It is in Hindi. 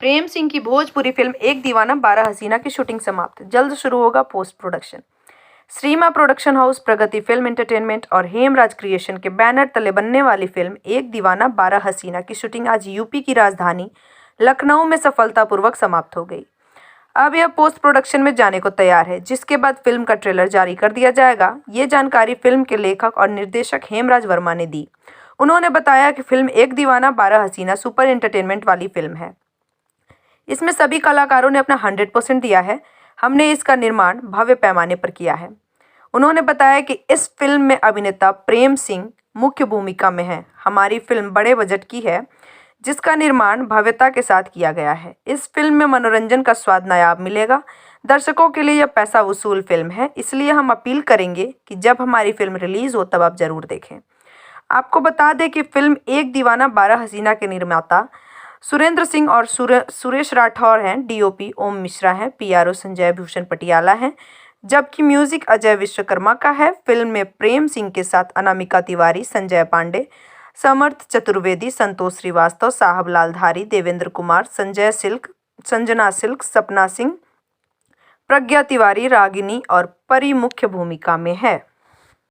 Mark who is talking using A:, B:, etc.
A: प्रेम सिंह की भोजपुरी फिल्म एक दीवाना 12 हसीना की शूटिंग समाप्त, जल्द शुरू होगा पोस्ट प्रोडक्शन। श्रीमा प्रोडक्शन हाउस, प्रगति फिल्म एंटरटेनमेंट और हेमराज क्रिएशन के बैनर तले बनने वाली फिल्म एक दीवाना 12 हसीना की शूटिंग आज यूपी की राजधानी लखनऊ में सफलतापूर्वक समाप्त हो गई। अब यह पोस्ट प्रोडक्शन में जाने को तैयार है, जिसके बाद फिल्म का ट्रेलर जारी कर दिया जाएगा। ये जानकारी फिल्म के लेखक और निर्देशक हेमराज वर्मा ने दी। उन्होंने बताया कि फिल्म एक दीवाना 12 हसीना सुपर एंटरटेनमेंट वाली फिल्म है। इसमें सभी कलाकारों ने अपना 100% दिया है। हमने इसका निर्माण भव्य पैमाने पर किया है। उन्होंने बताया कि इस फिल्म में अभिनेता प्रेम सिंह मुख्य भूमिका में है। हमारी फिल्म बड़े बजट की है, जिसका निर्माण भव्यता के साथ किया गया है। इस फिल्म में मनोरंजन का स्वाद नायाब मिलेगा। दर्शकों के लिए यह पैसा वसूल फिल्म है, इसलिए हम अपील करेंगे कि जब हमारी फिल्म रिलीज हो तब आप जरूर देखें। आपको बता दें कि फिल्म एक दीवाना 12 हसीना के निर्माता सुरेंद्र सिंह और सुरेश राठौर हैं। डीओपी ओम मिश्रा हैं। पीआरओ संजय भूषण पटियाला हैं, जबकि म्यूजिक अजय विश्वकर्मा का है। फिल्म में प्रेम सिंह के साथ अनामिका तिवारी, संजय पांडे, समर्थ चतुर्वेदी, संतोष श्रीवास्तव, साहब लालधारी, देवेंद्र कुमार, संजना सिल्क, सपना सिंह, प्रज्ञा तिवारी, रागिनी और परी मुख्य भूमिका में है।